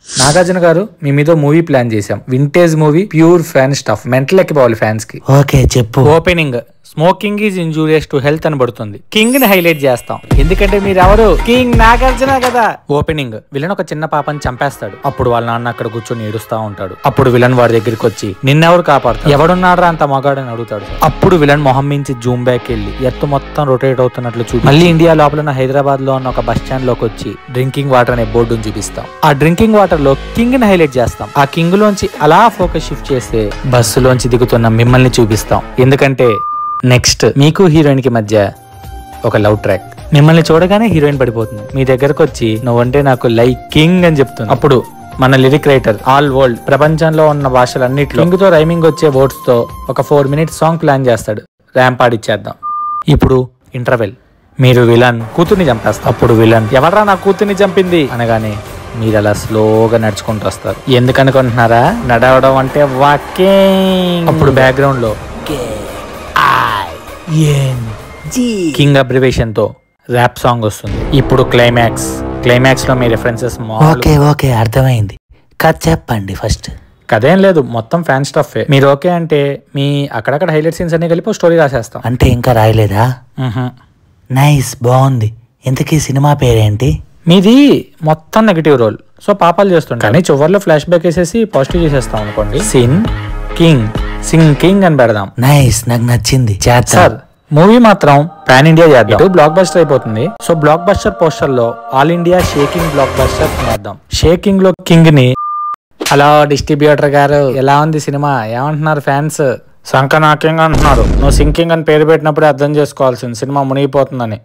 నాగార్జున గారు మీ మీద మూవీ ప్లాన్ చేశాం. Vintage movie, pure fan stuff, mental ఎక్కిపోవాలి ఫ్యాన్స్ కి. ఓకే చెప్పు. Opening smoking is injurious to health అని పడుతుంది. కింగ్ ని హైలైట్ చేస్తాం ఎందుకంటే మీరెవరు, కింగ్ నాగార్జున కదా. ఓపెనింగ్ విలన్ ఒక చిన్న పాపని చంపేస్తాడు. అప్పుడు వాళ్ళ నాన్న అక్కడ కూర్చొని ఏడుస్తా ఉంటాడు. అప్పుడు విలన్ వాడి దగ్గరికి వచ్చి నిన్నెవరు కాపాడుతాడు, ఎవడున్నారా అంత మగాడని అడుగుతాడు. అప్పుడు విలన్ మొహం మించి జూమ్ బ్యాక్ వెళ్ళి ఎత్తు మొత్తం రొటేట్ అవుతున్నట్లు చూపి మళ్ళీ ఇండియా లోపల హైదరాబాద్ లో ఉన్న ఒక బస్ స్టాండ్ లోకి వచ్చి డ్రింకింగ్ వాటర్ అనే బోర్డును చూపిస్తాం. ఆ డ్రింకింగ్ వాటర్ లో కింగ్ ని హైలైట్ చేస్తాం. ఆ కింగ్ లోంచి అలా ఫోకస్ షిఫ్ట్ చేస్తే బస్సులోంచి దిగుతున్న మిమ్మల్ని చూపిస్తాం. ఎందుకంటే నెక్స్ట్ మీకు హీరోయిన్ కి మధ్య ఒక లవ్ ట్రాక్. మిమ్మల్ని చూడగానే హీరోయిన్ పడిపోతుంది. మీ దగ్గరకు వచ్చి నువ్వంటే నాకు లైక్ కింగ్ అని చెప్తుంది. అప్పుడు మన లిరిక్ రైటర్ ఆల్ వరల్డ్ ప్రపంచంలో ఉన్న భాషలన్నిట్లో కింగ్ తో రైమింగ్ వచ్చే వర్డ్స్ తో ఒక 4 minutes సాంగ్ ప్లాన్ చేస్తాడు. ర్యాంప్ ఆడిచ్చేద్దాం. ఇప్పుడు ఇంటర్వెల్. మీరు విలన్ కూతుర్ని చంపేస్తారు. అప్పుడు విలన్ ఎవరా నా కూతుర్ని చంపింది అనగానే మీరు అలా స్లోగా నడుచుకుంటూ వస్తారు. ఎందుకనుకుంటున్నారా, నడవడం అంటే వాకింగ్. అప్పుడు బ్యాక్గ్రౌండ్ లో కింగ్ అబ్రివేషన్ తో ర్యాప్ సాంగ్ వస్తుంది. ఇప్పుడు క్లైమాక్స్ లో మీ రెఫరెన్సెస్. ఓకే ఓకే అర్థమైంది. కథ చెప్పండి ఫస్ట్. కదేం లేదు, మొత్తం ఫ్యాన్ స్టఫ్. మీరు ఓకే అంటే మీ అక్కడక్కడ హైలైట్ సీన్స్ అన్ని కలిపి స్టోరీ రాసేస్తాం. అంటే ఇంకా రాయలేదా? నైస్, బాగుంది. ఇంతకీ సినిమా పేరేంటి? మీది మొత్తం నెగిటివ్ రోల్, సో పాపాలు చేస్తుంటాం. కానీ చివర్లో ఫ్లాష్ బ్యాక్ వేసేసి పాజిటివ్ చేసేస్తాం అనుకోండి. సింగ్ కింగ్ అని పెడదాం. నైస్, నాకు నచ్చింది. సార్ మూవీ మాత్రం పాన్ ఇండియా చేద్దాం. బ్లాక్ బస్టర్ అయిపోతుంది. సో బ్లాక్ బస్టర్ పోస్టర్ లో all India shaking block buster చేద్దాం. షేకింగ్ లో కింగ్ ని. హలో డిస్ట్రిబ్యూటర్ గారు, ఎలా ఉంది సినిమా, ఏమంటున్నారు ఫ్యాన్స్? సంకనాకింగ్ అంటున్నారు. నువ్వు సింకింగ్ అని పేరు పెట్టినప్పుడే అర్థం చేసుకోవాల్సింది సినిమా మునిగిపోతుందని.